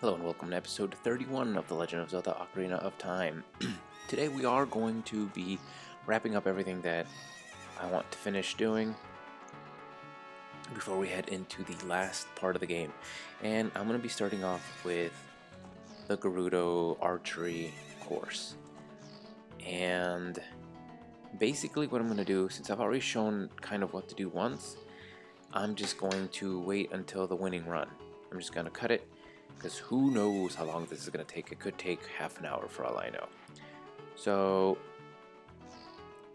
Hello and welcome to episode 31 of The Legend of Zelda Ocarina of Time. Today we are going to be wrapping up everything that I want to finish doing before we head into the last part of the game. And I'm going to be starting off with the Gerudo archery course. And basically what I'm going to do, since I've already shown kind of what to do once, I'm just going to wait until the winning run. I'm just going to cut it, because who knows how long this is going to take. It could take half an hour for all I know. So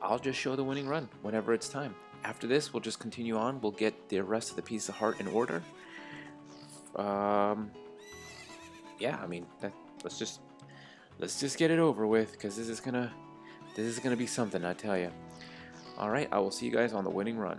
I'll just show the winning run whenever it's time. After this, we'll just continue on. We'll get the rest of the piece of heart in order. Yeah, I mean, let's just get it over with, because this is gonna be something, I tell you. All right, I will see you guys on the winning run.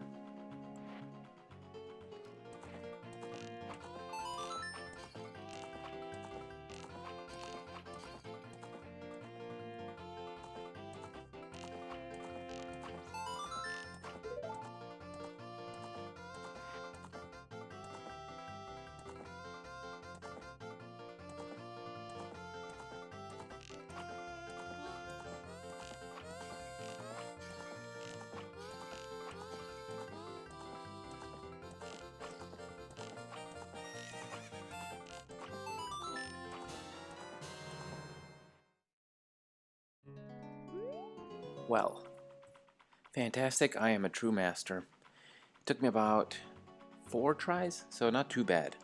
Well, fantastic. I am a true master. It took me about 4 tries, so not too bad.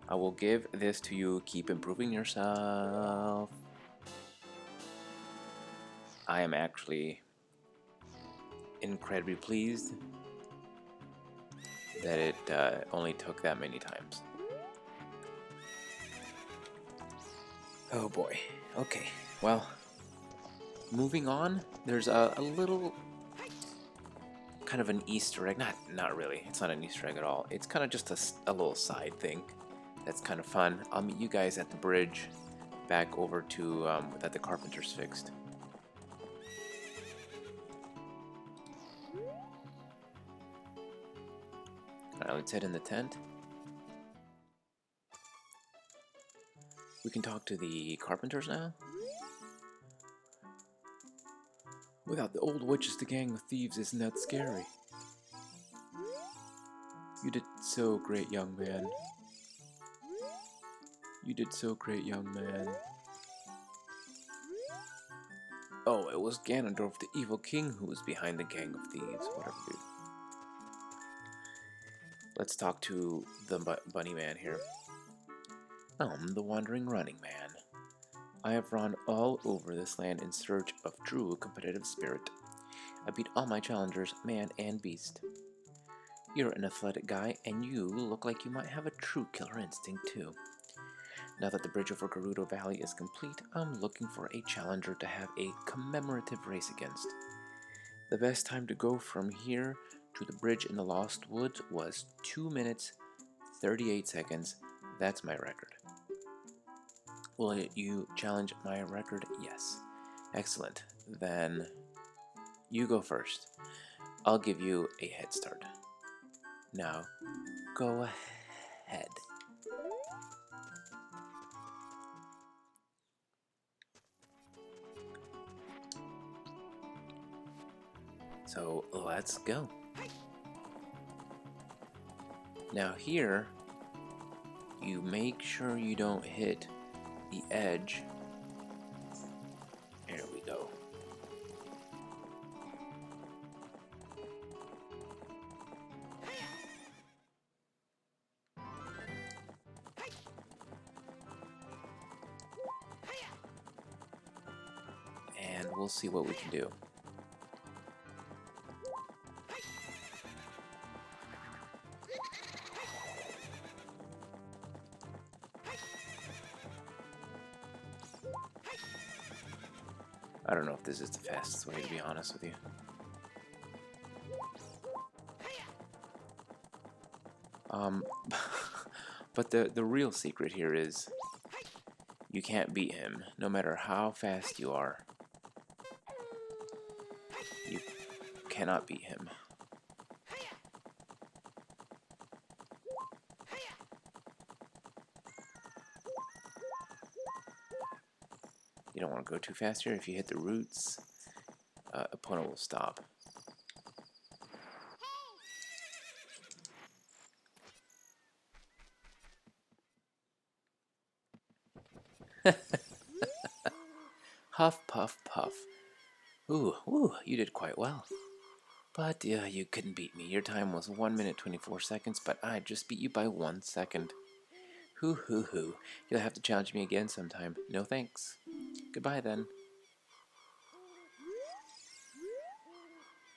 I will give this to you. Keep improving yourself. I am actually incredibly pleased that it only took that many times. Oh boy. Okay, well, moving on, there's a little kind of an Easter egg. Not really. It's not an Easter egg at all. It's kind of just a little side thing that's kind of fun. I'll meet you guys at the bridge back over to that the carpenters fixed. Alright, let's head in the tent. We can talk to the carpenters now. Without the old witches to gang with thieves, isn't that scary? You did so great, young man. You did so great, young man. Oh, it was Ganondorf, the evil king, who was behind the gang of thieves. Whatever, dude. Let's talk to the bunny man here. I'm the wandering running man. I have run all over this land in search of true competitive spirit. I beat all my challengers, man and beast. You're an athletic guy, and you look like you might have a true killer instinct too. Now that the bridge over Gerudo Valley is complete, I'm looking for a challenger to have a commemorative race against. The best time to go from here to the bridge in the Lost Woods was 2 minutes, 38 seconds. That's my record. Will you challenge my record? Yes. Excellent. Then you go first. I'll give you a head start. Now, go ahead. So, let's go. Now here, you make sure you don't hit the edge. There we go. And we'll see what we can do. I don't know if this is the fastest way, to be honest with you. But the real secret here is you can't beat him, no matter how fast you are. You cannot beat him. You don't want to go too fast here. If you hit the roots, opponent will stop. Huff, puff, puff. Ooh, ooh, you did quite well. But you couldn't beat me. Your time was 1 minute 24 seconds, but I just beat you by 1 second. Hoo hoo hoo. You'll have to challenge me again sometime. No thanks. Goodbye then.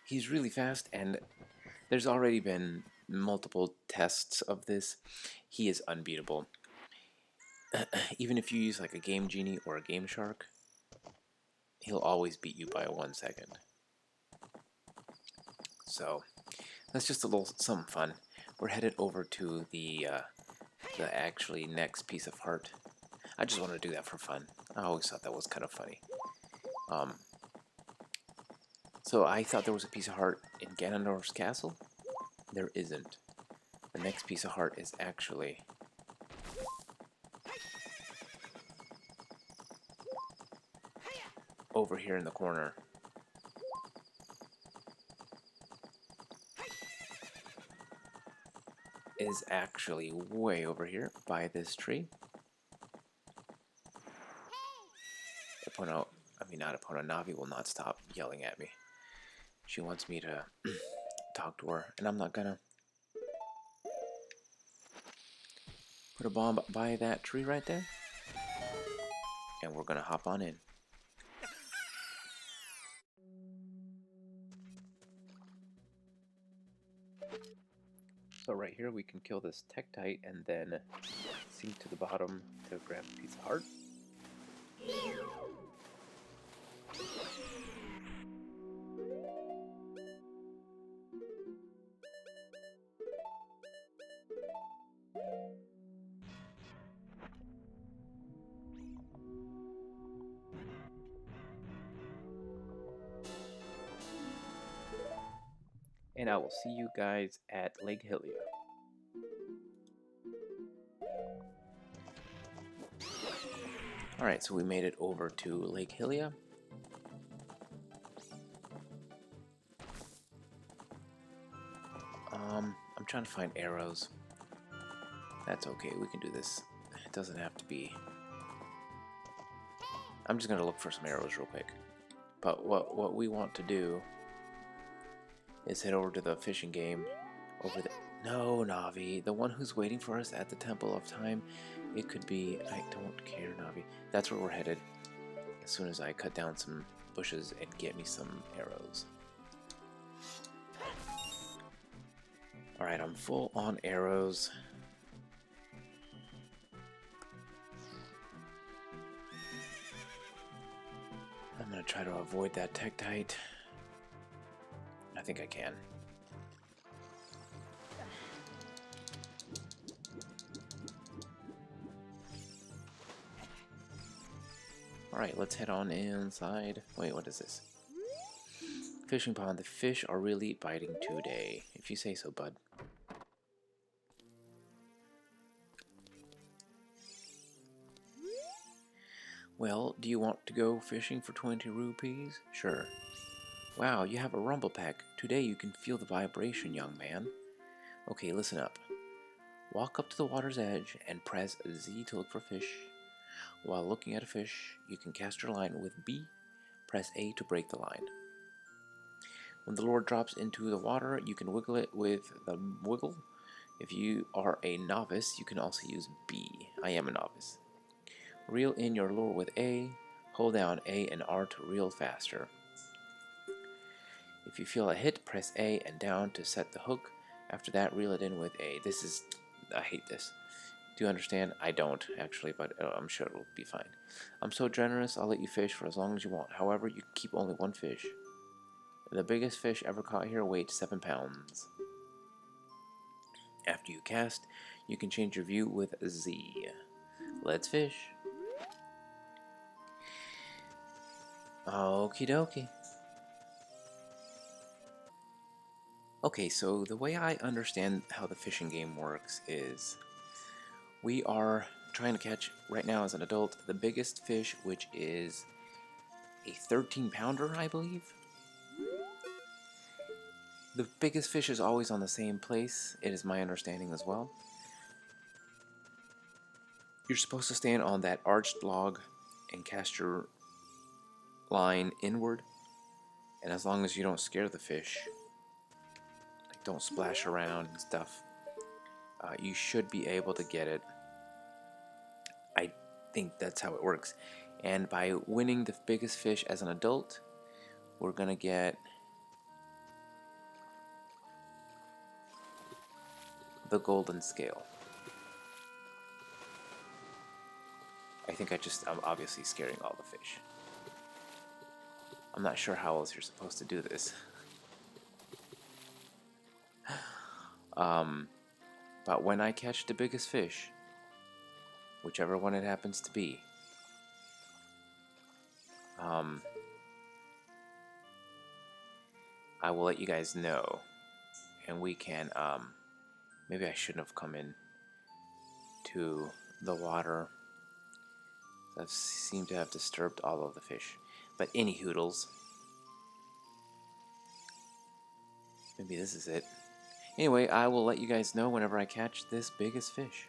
He's really fast, and there's already been multiple tests of this. He is unbeatable. Even if you use like a Game Genie or a Game Shark, he'll always beat you by 1 second. So that's just a little some fun. We're headed over to the actually next piece of heart. I just want to do that for fun. I always thought that was kind of funny. So I thought there was a piece of heart in Ganondorf's castle. There isn't. The next piece of heart is actually over here in the corner. Is actually way over here by this tree. Navi will not stop yelling at me. She wants me to talk to her, and I'm not gonna. Put a bomb by that tree right there, and we're gonna hop on in. So right here we can kill this Tektite and then sink to the bottom to grab a piece of heart. And I will see you guys at Lake Hylia. Alright, so we made it over to Lake Hylia. I'm trying to find arrows. That's okay, we can do this. It doesn't have to be... I'm just going to look for some arrows real quick. But what we want to do is head over to the fishing game over there. No, Navi, the one who's waiting for us at the Temple of Time. It could be... I don't care, Navi. That's where we're headed as soon as I cut down some bushes and get me some arrows. Alright, I'm full on arrows. I'm going to try to avoid that Tektite. I think I can. Alright, let's head on inside. Wait, what is this? Fishing pond. The fish are really biting today. If you say so, bud. Well, do you want to go fishing for 20 rupees? Sure. Wow, you have a rumble pack. Today you can feel the vibration, young man. Okay, listen up. Walk up to the water's edge and press Z to look for fish. While looking at a fish, you can cast your line with B. Press A to break the line. When the lure drops into the water, you can wiggle it with the wiggle. If you are a novice, you can also use B. I am a novice. Reel in your lure with A. Hold down A and R to reel faster. If you feel a hit, press A and down to set the hook. After that, reel it in with A. I hate this. Do you understand? I don't, actually, but I'm sure it'll be fine. I'm so generous, I'll let you fish for as long as you want. However, you can keep only one fish. The biggest fish ever caught here weighed 7 pounds. After you cast, you can change your view with Z. Let's fish. Okie dokie. Okay, so the way I understand how the fishing game works is we are trying to catch, right now as an adult, the biggest fish, which is a 13-pounder, I believe. The biggest fish is always on the same place, it is my understanding as well. You're supposed to stand on that arched log and cast your line inward, and as long as you don't scare the fish, like don't splash around and stuff, you should be able to get it. I think that's how it works. And by winning the biggest fish as an adult, we're gonna get the golden scale. I'm obviously scaring all the fish. I'm not sure how else you're supposed to do this. But when I catch the biggest fish, whichever one it happens to be, I will let you guys know, and we can, maybe I shouldn't have come in to the water. I seem to have disturbed all of the fish. But any hoodles, maybe this is it. Anyway, I will let you guys know whenever I catch this biggest fish.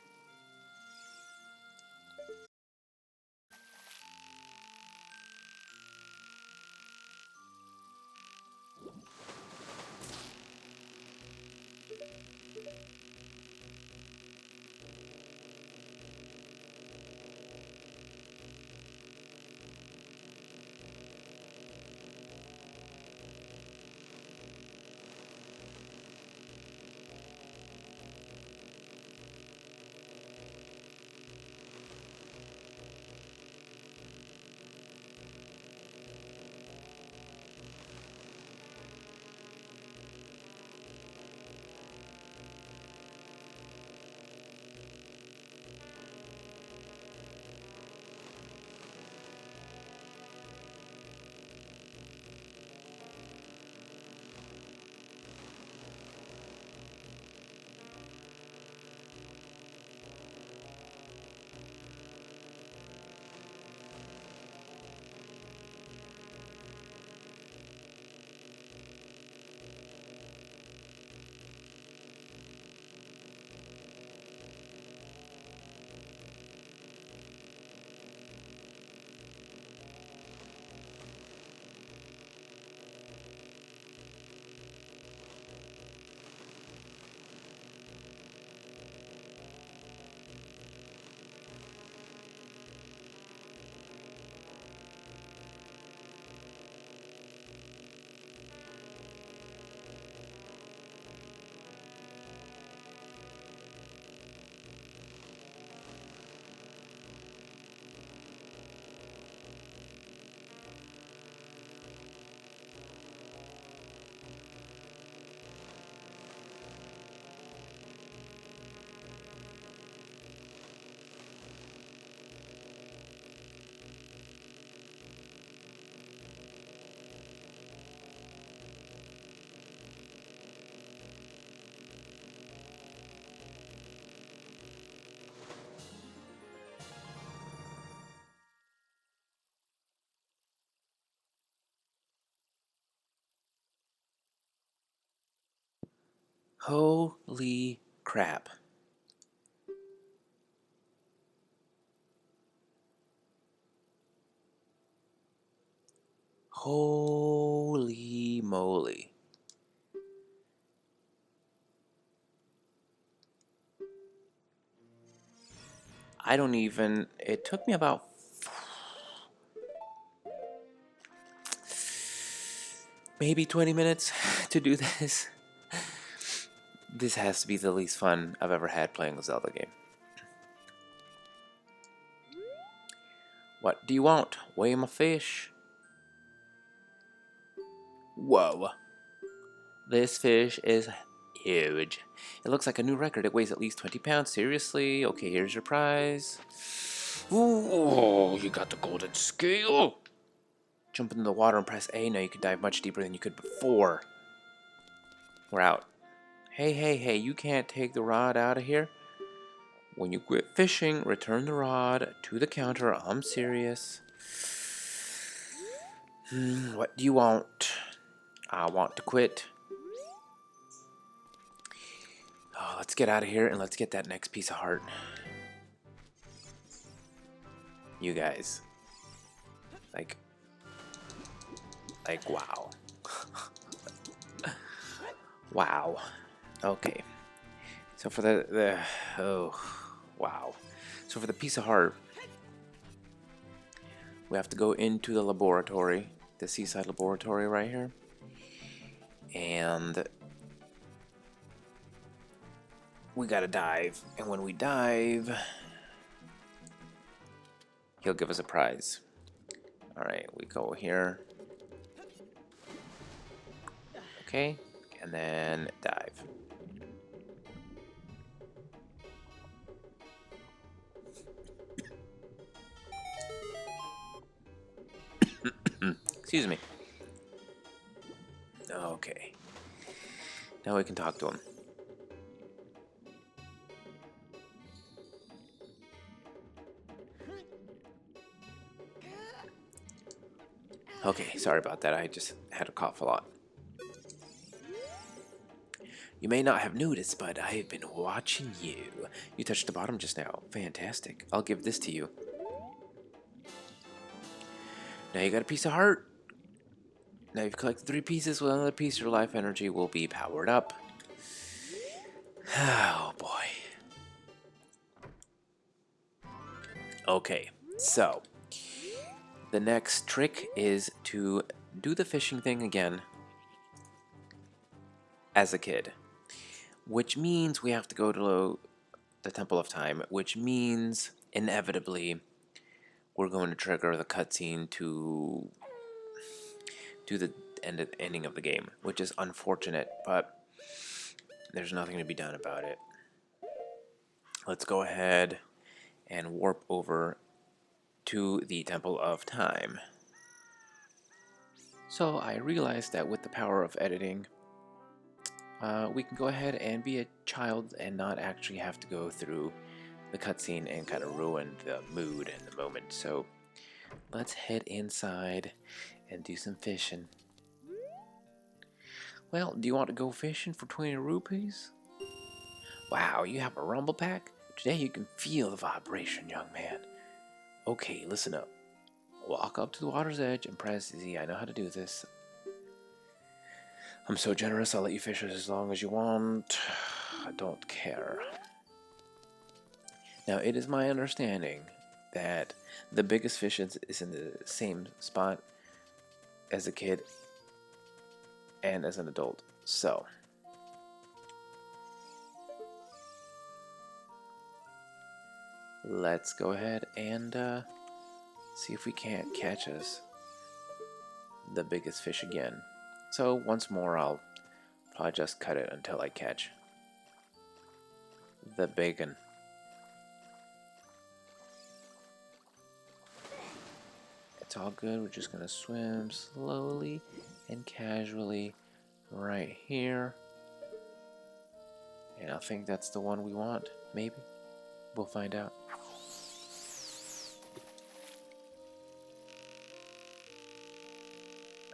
Holy crap. Holy moly. It took me about maybe 20 minutes to do this. This has to be the least fun I've ever had playing a Zelda game. What do you want? Weigh my fish. Whoa. This fish is huge. It looks like a new record. It weighs at least 20 pounds. Seriously? Okay, here's your prize. Ooh, you got the golden scale. Jump into the water and press A. Now you can dive much deeper than you could before. We're out. Hey, you can't take the rod out of here. When you quit fishing, return the rod to the counter. I'm serious. What do you want? I want to quit. Oh, let's get out of here and let's get that next piece of heart. You guys. Like, wow. Wow. Okay. So for oh, wow. So for the piece of heart, we have to go into the laboratory, the seaside laboratory right here. And we gotta dive. And when we dive, he'll give us a prize. Alright, we go here. Okay, and then dive. Excuse me. Okay. Now we can talk to him. Okay, sorry about that. I just had to cough a lot. You may not have noticed, but I have been watching you. You touched the bottom just now. Fantastic. I'll give this to you. Now you got a piece of heart. Now you've collected 3 pieces. With another piece, your life energy will be powered up. Oh boy. Okay, so the next trick is to do the fishing thing again as a kid, which means we have to go to the Temple of Time, which means inevitably we're going to trigger the cutscene to do the ending of the game, which is unfortunate, but there's nothing to be done about it. Let's go ahead and warp over to the Temple of Time. So I realized that with the power of editing, we can go ahead and be a child and not actually have to go through the cutscene and kind of ruin the mood and the moment. So let's head inside and do some fishing. Well, do you want to go fishing for 20 rupees? Wow, you have a rumble pack? Today you can feel the vibration, young man. Okay, listen up. Walk up to the water's edge and press Z. I know how to do this. I'm so generous, I'll let you fish as long as you want. I don't care. Now, it is my understanding that the biggest fish is in the same spot as a kid and as an adult. So, let's go ahead and see if we can't catch us the biggest fish again. So once more, I'll probably just cut it until I catch the bacon. It's all good. We're just gonna swim slowly and casually right here. And I think that's the one we want. Maybe. We'll find out.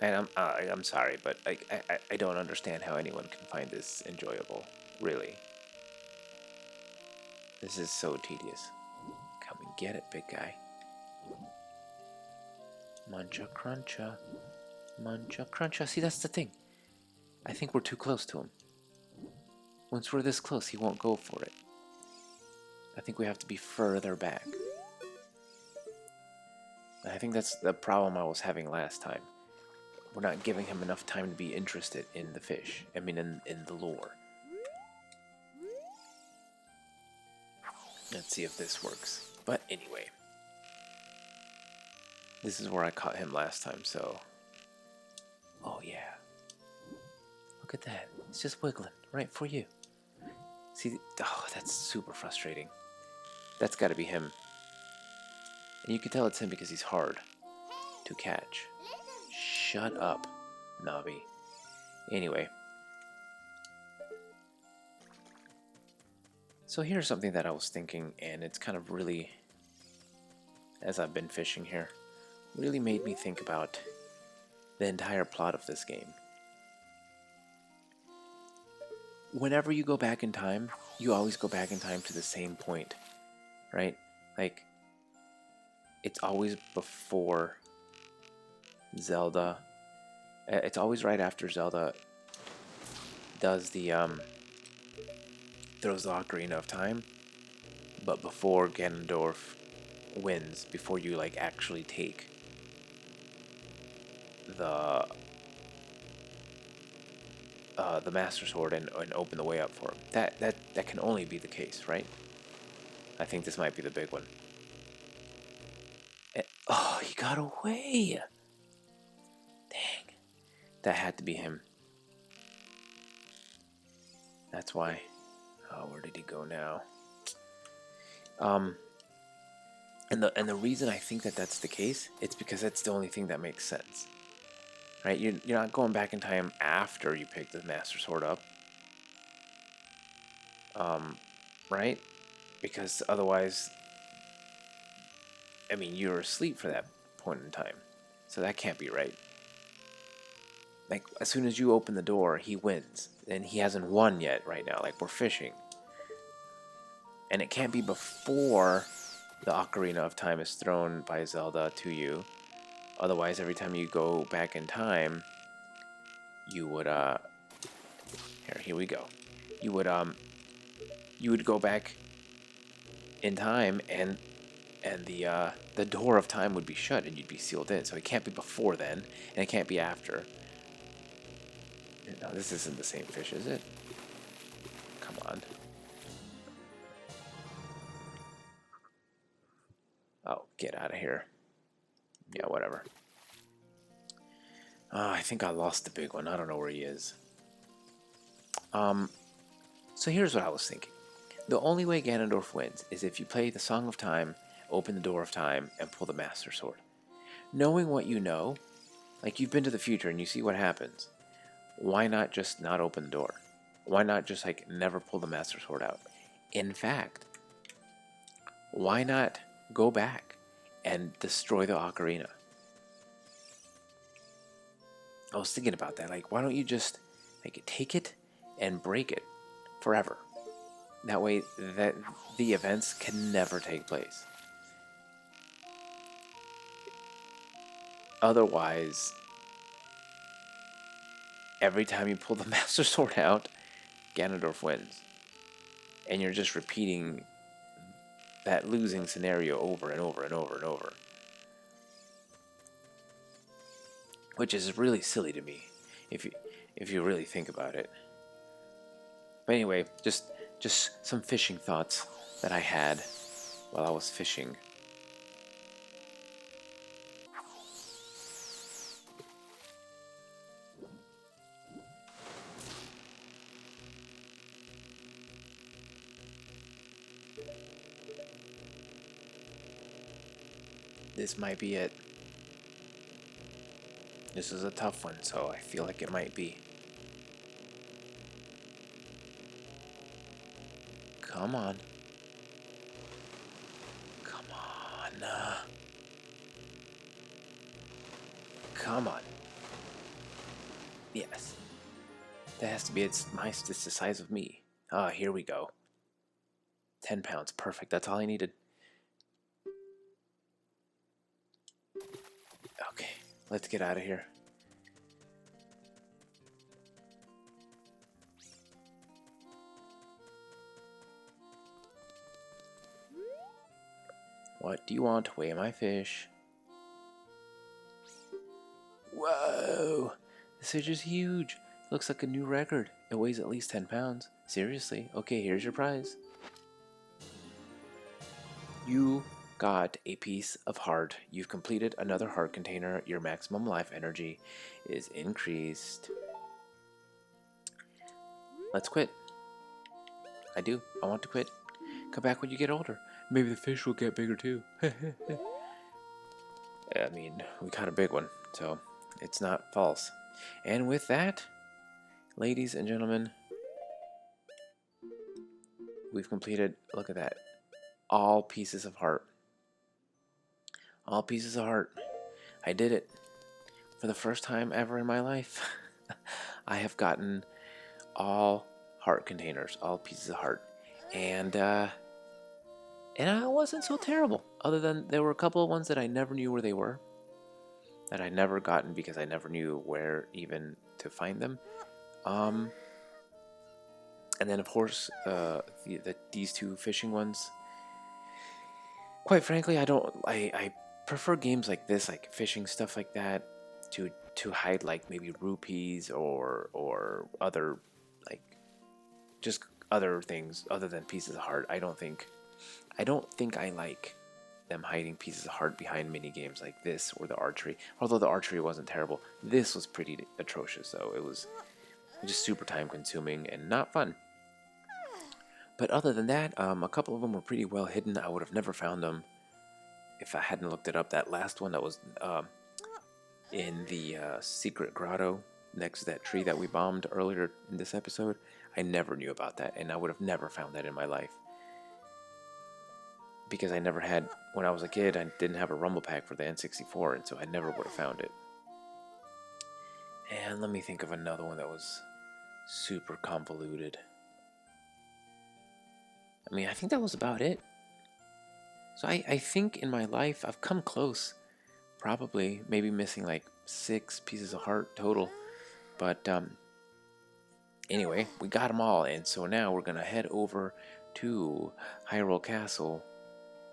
And I'm sorry, but I don't understand how anyone can find this enjoyable. Really. This is so tedious. Come and get it, big guy. Muncha cruncha. Muncha cruncha. See, that's the thing. I think we're too close to him. Once we're this close, he won't go for it. I think we have to be further back. I think that's the problem I was having last time. We're not giving him enough time to be interested in the fish. I mean, in the lore. Let's see if this works. But anyway. This is where I caught him last time, so... Oh, yeah. Look at that. It's just wiggling right for you. See? Oh, that's super frustrating. That's got to be him. And you can tell it's him because he's hard to catch. Shut up, Navi. Anyway. So here's something that I was thinking, and it's kind of really, as I've been fishing here, really made me think about the entire plot of this game. Whenever you go back in time, you always go back in time to the same point, right? Like, it's always before Zelda. It's always right after Zelda does the throws the Ocarina of Time, but before Ganondorf wins, before you like actually take the Master Sword and open the way up for him. That can only be the case, right? I think this might be the big one. Oh, he got away! Dang, that had to be him. That's why. Oh, where did he go now? And the reason I think that that's the case, it's because that's the only thing that makes sense, right? You're not going back in time after you pick the Master Sword up, right? Because otherwise, I mean, you're asleep for that point in time, so that can't be right. Like, as soon as you open the door, he wins, and he hasn't won yet right now. Like, we're fishing, and it can't be before the Ocarina of Time is thrown by Zelda to you. Otherwise, every time you go back in time, you would here we go. You would go back in time, and the door of time would be shut, and you'd be sealed in. So it can't be before then, and it can't be after. No, this isn't the same fish, is it? Come on. Oh, get out of here. Yeah, whatever. I think I lost the big one. I don't know where he is. So here's what I was thinking. The only way Ganondorf wins is if you play the Song of Time, open the Door of Time, and pull the Master Sword. Knowing what you know, like you've been to the future and you see what happens, why not just not open the door? Why not just like never pull the Master Sword out? In fact, why not go back and destroy the Ocarina? I was thinking about that. Like, why don't you just like take it and break it forever? That way, that the events can never take place. Otherwise, every time you pull the Master Sword out, Ganondorf wins, and you're just repeating that losing scenario over and over and over and over, which is really silly to me, if you really think about it. But anyway, just some fishing thoughts that I had while I was fishing. This might be it. This is a tough one, so I feel like it might be. Come on. Come on. Come on. Yes. That has to be it's the size of me. Ah, here we go. 10 pounds. Perfect. That's all I needed. Okay. Let's get out of here. What do you want? Weigh my fish. Whoa! This fish is huge. Looks like a new record. It weighs at least 10 pounds. Seriously? Okay, here's your prize. You got a piece of heart. You've completed another heart container. Your maximum life energy is increased. Let's quit. I do. I want to quit. Come back when you get older. Maybe the fish will get bigger too. I mean, we caught a big one, so it's not false. And with that, ladies and gentlemen, we've completed, look at that, all pieces of heart. All pieces of heart. I did it. for the first time ever in my life, I have gotten all heart containers, all pieces of heart, and I wasn't so terrible. Other than there were a couple of ones that I never knew where they were, that I never gotten because I never knew where even to find them. Um, and then of course, these two fishing ones. Quite frankly, I don't. I prefer games like this, like fishing stuff like that, to hide like maybe rupees or other like just other things other than pieces of heart. I don't think I like them hiding pieces of heart behind mini games like this or the archery. Although the archery wasn't terrible, this was pretty atrocious. Though it was just super time consuming and not fun. But other than that, a couple of them were pretty well hidden. I would have never found them if I hadn't looked it up. That last one that was in the secret grotto next to that tree that we bombed earlier in this episode, I never knew about that, and I would have never found that in my life. Because I never had, when I was a kid, I didn't have a rumble pack for the N64, and so I never would have found it. And let me think of another one that was super convoluted. I mean, I think that was about it. So I think in my life I've come close. Probably, maybe missing like 6 pieces of heart total. But anyway, we got them all, and so now we're gonna head over to Hyrule Castle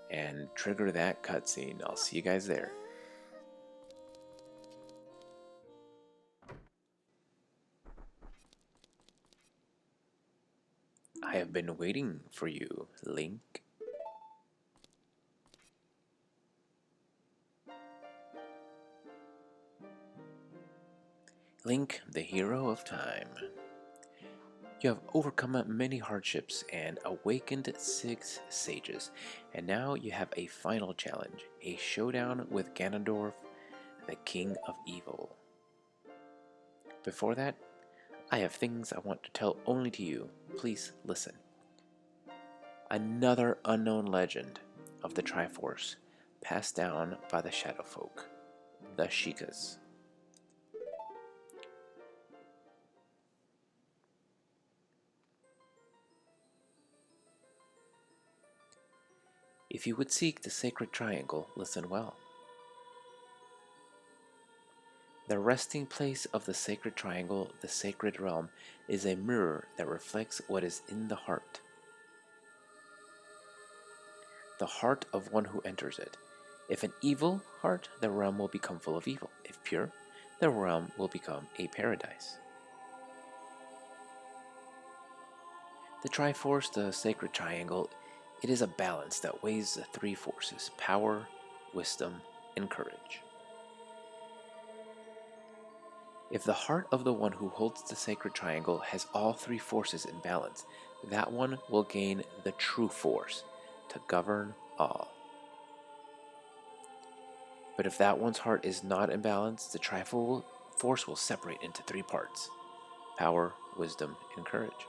and trigger that cutscene. I'll see you guys there. I have been waiting for you, Link. Link, the hero of time. You have overcome many hardships and awakened 6 sages, and now you have a final challenge, a showdown with Ganondorf, the King of Evil. Before that, I have things I want to tell only to you. Please listen. Another unknown legend of the Triforce passed down by the Shadow Folk, the Sheikahs. If you would seek the sacred triangle, listen well. The resting place of the sacred triangle, the sacred realm, is a mirror that reflects what is in the heart of one who enters it. If an evil heart, the realm will become full of evil. If pure, the realm will become a paradise. The Triforce, the sacred triangle, it is a balance that weighs the 3 forces: power, wisdom, and courage. If the heart of the one who holds the sacred triangle has all 3 forces in balance, that one will gain the true force to govern all. But if that one's heart is not in balance, the Triforce will separate into 3 parts: power, wisdom, and courage.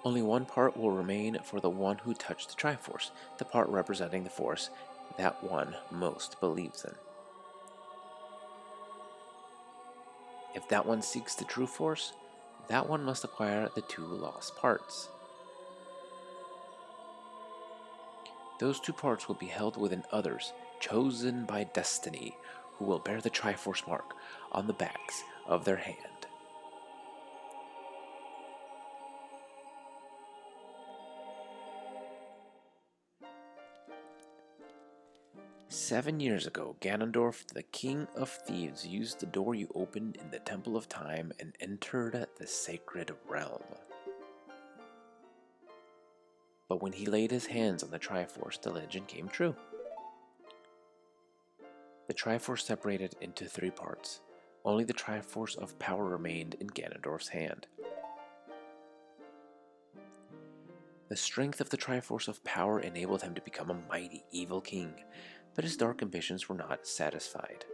Only one part will remain for the one who touched the Triforce, the part representing the force that one most believes in. If that one seeks the true force, that one must acquire the 2 lost parts. Those 2 parts will be held within others, chosen by destiny, who will bear the Triforce mark on the backs of their hand. "7 years ago, Ganondorf, the King of Thieves, used the door you opened in the Temple of Time and entered the sacred realm. But when he laid his hands on the Triforce, the legend came true. The Triforce separated into 3 parts. Only the Triforce of power remained in Ganondorf's hand. The strength of the Triforce of power enabled him to become a mighty evil king, but his dark ambitions were not satisfied.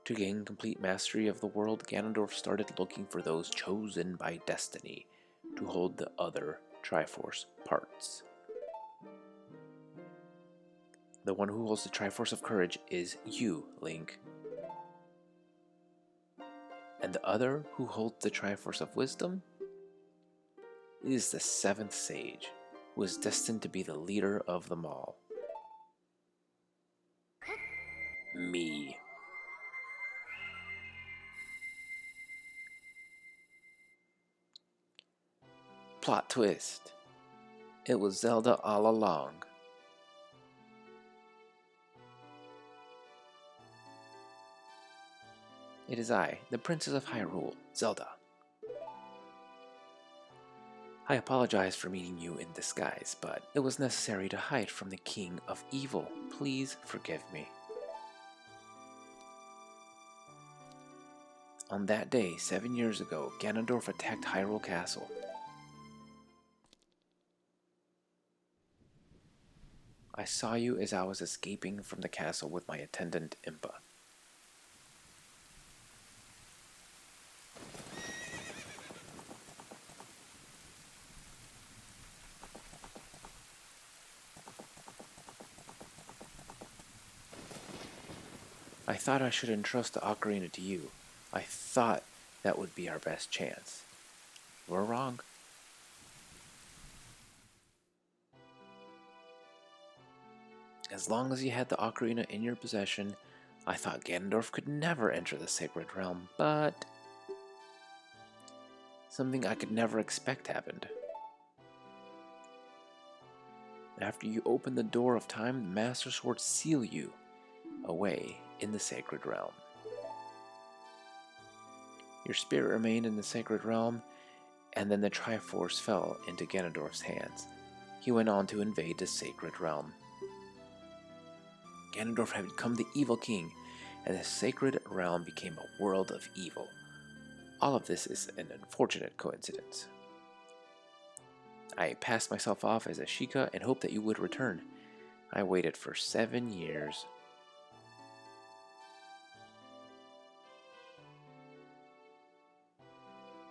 To gain complete mastery of the world, Ganondorf started looking for those chosen by destiny to hold the other Triforce parts. The one who holds the Triforce of Courage is you, Link. And the other who holds the Triforce of Wisdom is the seventh sage, who is destined to be the leader of them all. Me. Plot twist. It was Zelda all along. It is I, the Princess of Hyrule, Zelda. I apologize for meeting you in disguise, but it was necessary to hide from the King of Evil. Please forgive me. On that day, 7 years ago, Ganondorf attacked Hyrule Castle. I saw you as I was escaping from the castle with my attendant Impa. I thought I should entrust the Ocarina to you. I thought that would be our best chance. We're wrong. As long as you had the Ocarina in your possession, I thought Ganondorf could never enter the Sacred Realm, but something I could never expect happened. After you opened the door of time, the Master Sword sealed you away in the Sacred Realm. Your spirit remained in the Sacred Realm, and then the Triforce fell into Ganondorf's hands. He went on to invade the Sacred Realm. Ganondorf had become the Evil King, and the Sacred Realm became a world of evil. All of this is an unfortunate coincidence. I passed myself off as a Sheikah and hoped that you would return. I waited for 7 years.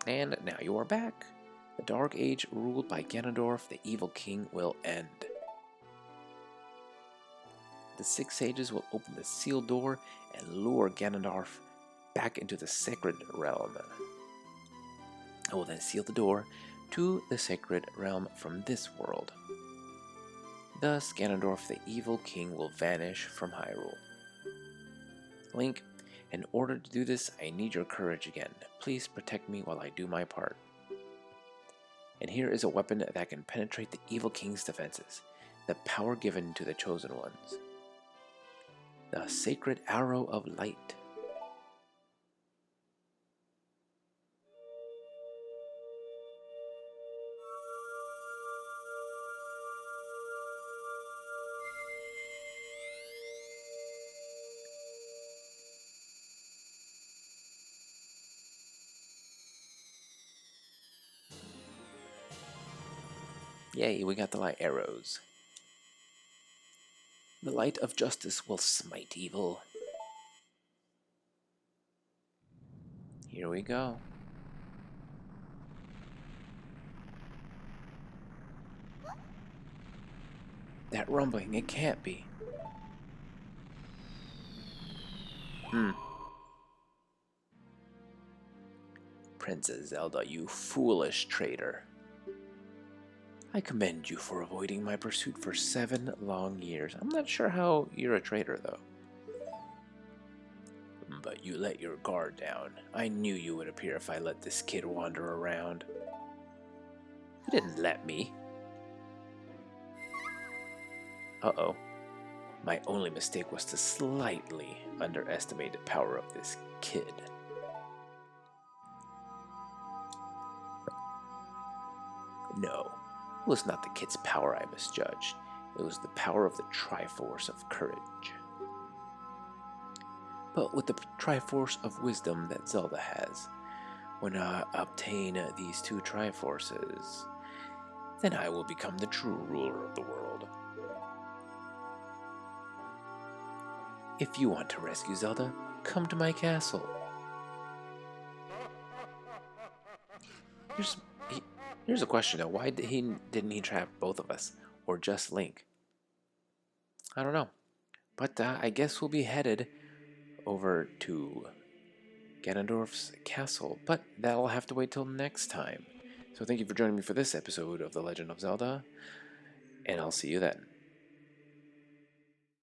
And now you are back. The Dark Age ruled by Ganondorf, the Evil King, will end. The 6 sages will open the sealed door and lure Ganondorf back into the Sacred Realm. I will then seal the door to the Sacred Realm from this world. Thus, Ganondorf, the Evil King, will vanish from Hyrule. Link, in order to do this, I need your courage again. Please protect me while I do my part. And here is a weapon that can penetrate the Evil King's defenses, the power given to the Chosen Ones. The Sacred Arrow of Light. Yay, we got the light arrows. The light of justice will smite evil. Here we go. That rumbling, it can't be. Princess Zelda, you foolish traitor. I commend you for avoiding my pursuit for 7 long years. I'm not sure how you're a traitor, though. But you let your guard down. I knew you would appear if I let this kid wander around. You didn't let me. Uh-oh. My only mistake was to slightly underestimate the power of this kid. No, it was not the kid's power I misjudged. It was the power of the Triforce of Courage. But with the Triforce of Wisdom that Zelda has, when I obtain these 2 Triforces, then I will become the true ruler of the world. If you want to rescue Zelda, come to my castle. Here's a question though. Why didn't he trap both of us? Or just Link? I don't know. But I guess we'll be headed over to Ganondorf's castle, but that'll have to wait till next time. So thank you for joining me for this episode of The Legend of Zelda, and I'll see you then.